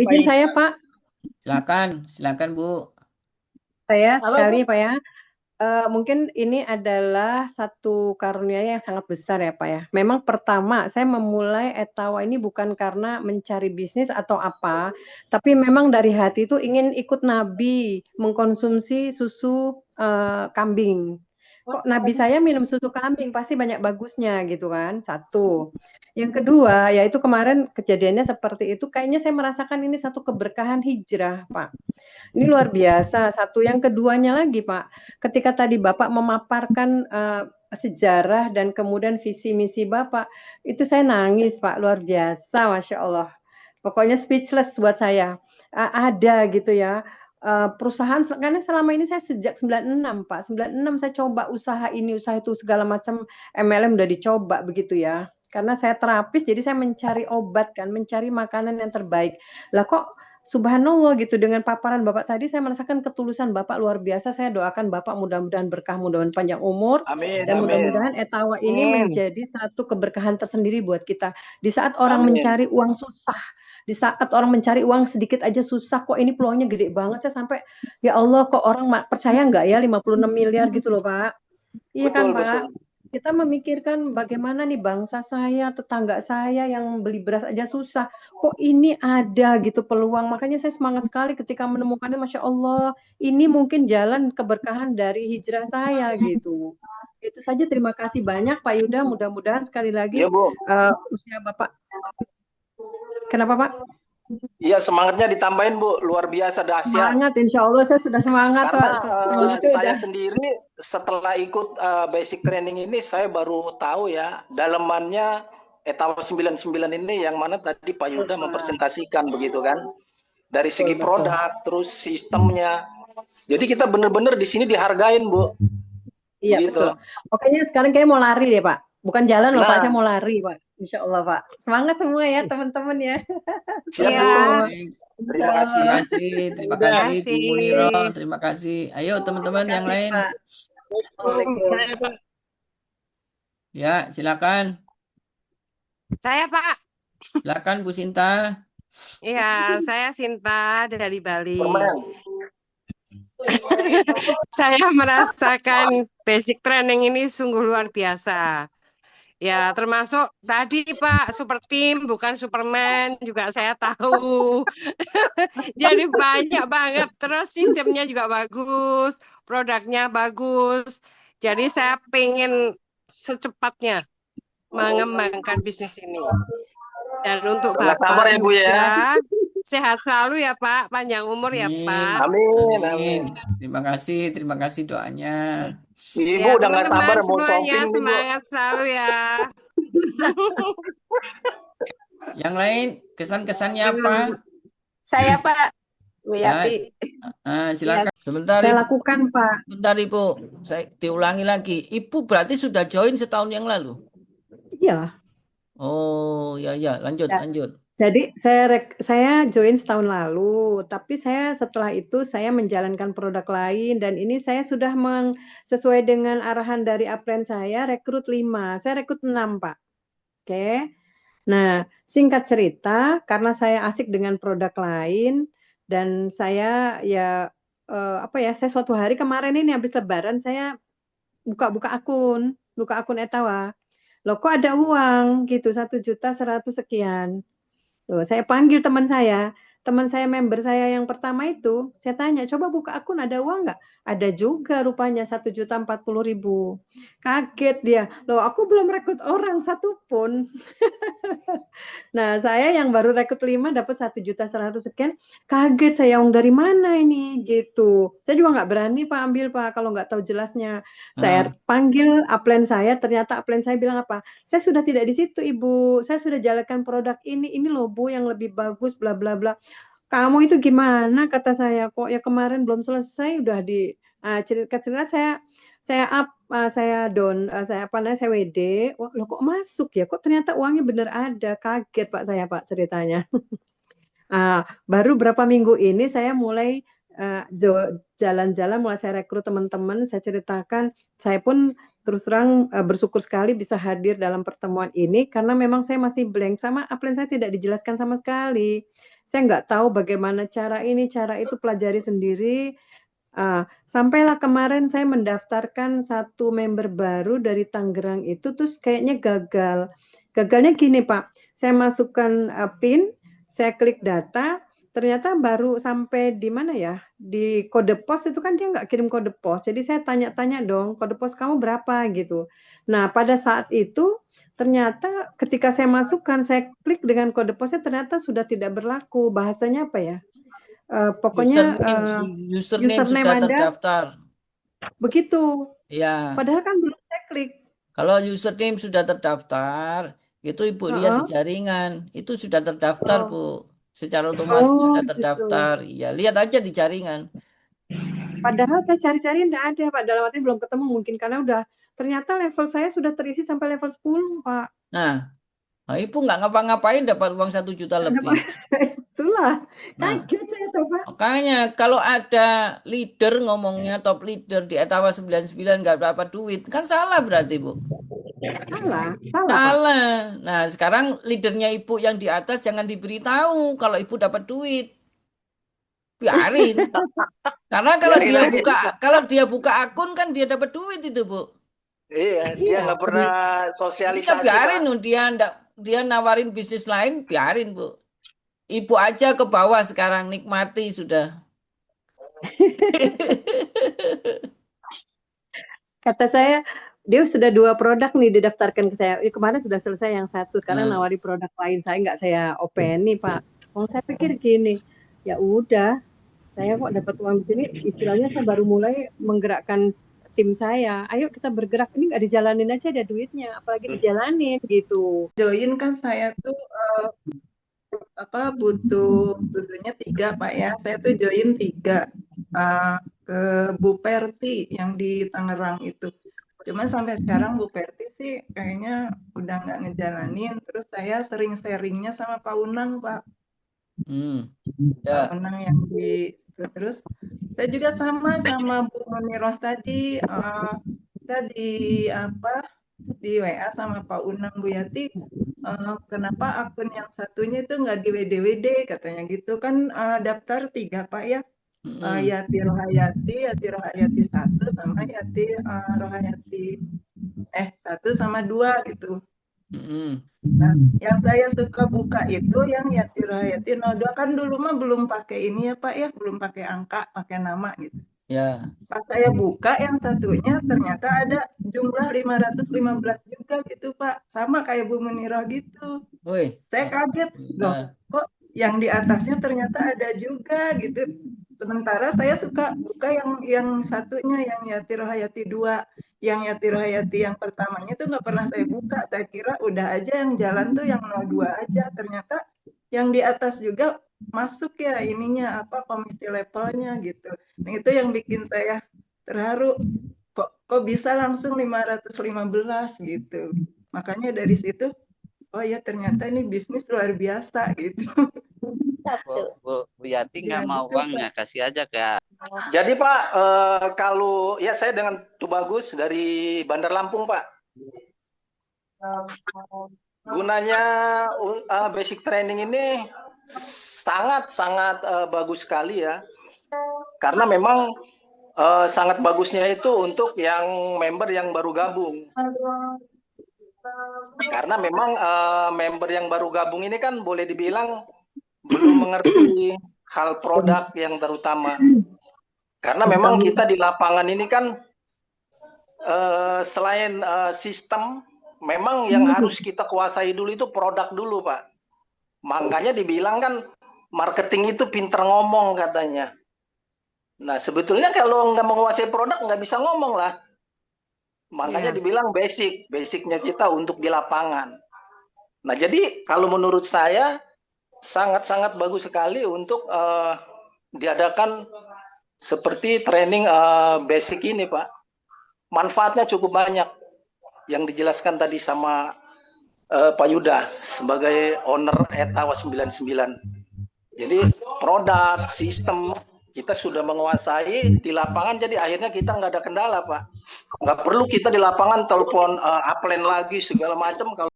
izin saya Pak, Silakan Bu. saya sekali Pak ya. Mungkin ini adalah satu karunia yang sangat besar ya Pak ya. Memang pertama saya memulai Etawa ini bukan karena mencari bisnis atau apa, tapi memang dari hati itu ingin ikut Nabi mengkonsumsi susu kambing. Kok Nabi saya minum susu kambing pasti banyak bagusnya gitu kan. Satu. Yang kedua, yaitu kemarin kejadiannya seperti itu, kayaknya saya merasakan ini satu keberkahan hijrah, Pak. Ini luar biasa. Satu yang keduanya lagi, Pak. Ketika tadi Bapak memaparkan sejarah dan kemudian visi misi Bapak, itu saya nangis, Pak. Luar biasa, Masya Allah. Pokoknya speechless buat saya. Ada gitu ya. Perusahaan karena selama ini saya sejak 96 Pak. 96 saya coba usaha ini, usaha itu segala macam MLM udah dicoba begitu ya. Karena saya terapis jadi saya mencari obat kan, mencari makanan yang terbaik. Lah kok Subhanallah gitu dengan paparan Bapak tadi saya merasakan ketulusan Bapak luar biasa. Saya doakan Bapak mudah-mudahan berkah, mudah-mudahan panjang umur Amin, dan amin, mudah-mudahan Etawa ini Amin. menjadi satu keberkahan tersendiri buat kita. Di saat orang amin. mencari uang susah, di saat orang mencari uang sedikit aja susah, kok ini peluangnya gede banget saya sampai ya Allah kok orang percaya nggak ya 56 miliar gitu loh Pak. Iya kan Betul, Pak? betul. Kita memikirkan bagaimana nih bangsa saya, tetangga saya yang beli beras aja susah. Kok ini ada gitu peluang. Makanya saya semangat sekali ketika menemukannya. Masya Allah, ini mungkin jalan keberkahan dari hijrah saya gitu. Itu saja terima kasih banyak Pak Yuda. Mudah-mudahan sekali Iya, lagi Bu. usia Bapak. Kenapa Pak? Iya, semangatnya ditambahin, Bu. Luar biasa dahsyat. Semangat, insya Allah saya sudah semangat Karena Pak. Semangatnya saya udah. sendiri setelah ikut basic training ini, saya baru tahu ya, dalemannya Etawa 99 ini yang mana tadi Pak Yuda mempresentasikan begitu kan. Dari segi Betul, betul. produk, terus sistemnya. Jadi kita benar-benar di sini dihargain, Bu. Iya Begitu. betul. Pokoknya sekarang kayak mau lari deh Pak. Bukan jalan loh Pak, Nah, saya mau lari Pak. Insya Allah Pak. Semangat semua ya teman-teman ya. siap, Iya, Bu. Baik. Insya Terima Terima kasih. Allah. kasih, terima Udah. kasih Bu Muniro, kasih. terima kasih. Ayo teman-teman Terima yang kasih lain. Pak. Assalamualaikum. Saya Pak. Ya, silakan. Saya Pak. Silakan Bu Sinta. Iya, saya Sinta dari Bali. Permen. Saya merasakan basic training ini sungguh luar biasa. Ya, termasuk tadi Pak, super team bukan Superman juga saya tahu. Jadi banyak banget. Terus sistemnya juga bagus, produknya bagus. Jadi saya pengen secepatnya mengembangkan bisnis ini. Dan untuk Nggak sabar Bapak ya, Bu ya. juga, sehat selalu ya Pak, panjang umur ya Amin, Pak. Amin, amin. amin. Terima kasih doanya. Ibu Ya udah nggak sabar teman-teman mau semuanya shopping nih, Bu. semangat selalu ya. Yang lain kesan-kesannya apa? Saya Pak, Bu Ya, Yati. Ya, silakan. Sebentar Saya Ibu, lakukan Pak. sebentar Ibu. Saya diulangi lagi. Ibu berarti sudah join setahun yang lalu. Iya. Oh, ya ya, lanjut Ya. lanjut. Jadi saya join setahun lalu, tapi saya setelah itu saya menjalankan produk lain dan ini saya sudah sesuai dengan arahan dari upline saya rekrut 5. Saya rekrut 6 Pak. Oke. Nah, singkat cerita, karena saya asik dengan produk lain dan saya ya apa ya, saya suatu hari kemarin ini habis Lebaran saya buka akun Etawa. Loh kok ada uang gitu 1.100.000 sekian. Tuh, saya panggil teman saya member saya yang pertama itu, saya tanya, coba buka akun ada uang nggak? Ada juga rupanya 1.040.000. Kaget dia, loh aku belum rekrut orang satu pun. Nah, saya yang baru rekrut 5 dapat 1.100.000 sekian. Kaget saya, uang dari mana ini? Gitu. Saya juga nggak berani Pak ambil Pak kalau nggak tahu jelasnya. Saya Ah, panggil upline saya, ternyata upline saya bilang apa? Saya sudah tidak di situ Ibu. Saya sudah jalankan produk ini loh Bu yang lebih bagus bla bla bla. Kamu itu gimana kata saya kok ya kemarin belum selesai udah di cerita-cerita saya down saya apa namanya saya WD. Wah, loh kok masuk ya? Kok ternyata uangnya bener ada. Kaget Pak saya Pak ceritanya. Baru berapa minggu ini saya mulai jalan-jalan, mulai saya rekrut teman-teman, saya ceritakan, saya pun terus terang bersyukur sekali bisa hadir dalam pertemuan ini karena memang saya masih blank sama upline saya tidak dijelaskan sama sekali. Saya nggak tahu bagaimana cara ini, cara itu, pelajari sendiri. Sampailah kemarin saya mendaftarkan satu member baru dari Tangerang itu, terus kayaknya gagal. Gagalnya gini Pak, saya masukkan PIN, saya klik data, ternyata baru sampai di mana ya? Di kode pos itu kan dia nggak kirim kode pos. Jadi saya tanya-tanya dong, kode pos kamu berapa gitu. Nah, pada saat itu ternyata ketika saya masukkan, saya klik dengan kode posnya ternyata sudah tidak berlaku. Bahasanya apa ya? Pokoknya username sudah ada, terdaftar. begitu. Ya. Padahal kan belum saya klik. Kalau username sudah terdaftar, itu Ibu lihat di jaringan, itu sudah terdaftar Bu. Secara otomatis sudah terdaftar. Gitu. Ya, lihat aja di jaringan. Padahal saya cari-cari enggak ada, Pak. Dalam arti belum ketemu mungkin karena udah ternyata level saya sudah terisi sampai level 10, Pak. Nah, Ibu nggak ngapa-ngapain dapat uang 1 juta lebih. Itulah. Nah, Kaget saya tuh, Pak. makanya kalau ada leader ngomongnya top leader di Etawa 99 nggak dapat duit, kan salah berarti Bu. Salah, Salah. Nah, sekarang leadernya Ibu yang di atas jangan diberitahu kalau Ibu dapat duit. Biarin. Karena kalau dia buka akun kan dia dapat duit itu, Bu. Iya, dia nggak pernah sosialisasi. Biarin, dia nawarin bisnis lain, biarin, Bu. Ibu aja ke bawah sekarang, nikmati sudah. Kata saya, dia sudah 2 produk nih didaftarkan ke saya. Kemarin sudah selesai yang satu, sekarang nawari produk lain. Saya nggak saya open nih, Pak. Saya pikir gini, ya udah, saya kok dapat uang di sini, istilahnya saya baru mulai menggerakkan tim saya. Ayo kita bergerak, ini nggak dijalanin aja ada duitnya, apalagi dijalanin gitu. Join kan saya tuh butuh susunya 3 Pak ya. Saya tuh join 3 ke Bu Perti yang di Tangerang itu. Cuman sampai sekarang Bu Perti sih kayaknya udah nggak ngejalanin. Terus saya sering sharingnya sama Pak Unang, Pak. Pak Unang yang di terus saya juga sama Bu Muniroh tadi. Saya di WA sama Pak Unang, Bu Yati, kenapa akun yang satunya itu nggak di WD-WD katanya gitu kan, daftar 3 Pak ya, Yati Rohayati 1 sama Yati Rohayati 1 sama 2 gitu. Nah, yang saya suka buka itu yang Yati Rohayati 02 kan dulu mah belum pakai ini ya Pak ya, belum pakai angka, pakai nama gitu. Ya. Pas saya buka yang satunya ternyata ada jumlah 515 juga gitu Pak, sama kayak Bu Munirah gitu. Saya kaget loh, kok yang di atasnya ternyata ada juga gitu. Sementara saya suka buka yang satunya yang Yati Rohayati 2, yang Yati Rohayati yang pertamanya itu nggak pernah saya buka. Saya kira udah aja yang jalan tuh yang 02 aja, ternyata yang di atas juga masuk ya ininya komisi levelnya gitu. Nah itu yang bikin saya terharu, kok bisa langsung 515 gitu. Makanya dari situ oh ya ternyata ini bisnis luar biasa gitu. Bu Yati nggak mau uangnya, kasih aja Kak. Jadi Pak, kalau ya saya dengan Tubagus dari Bandar Lampung Pak. Gunanya basic training ini sangat bagus sekali ya, karena memang sangat bagusnya itu untuk yang member yang baru gabung, karena memang member yang baru gabung ini kan boleh dibilang belum mengerti hal produk yang terutama, karena memang kita di lapangan ini kan selain sistem, memang yang harus kita kuasai dulu itu produk dulu Pak. Makanya dibilang kan marketing itu pinter ngomong katanya. Nah sebetulnya kalau nggak menguasai produk nggak bisa ngomong lah. Makanya dibilang basicnya kita untuk di lapangan. Nah jadi kalau menurut saya sangat-sangat bagus sekali untuk diadakan seperti training basic ini Pak. Manfaatnya cukup banyak yang dijelaskan tadi sama Pak Yuda sebagai owner Etawa 99. Jadi produk, sistem, Kita sudah menguasai di lapangan, jadi akhirnya kita nggak ada kendala, Pak. Nggak perlu kita di lapangan telepon upline lagi segala macam. Kalau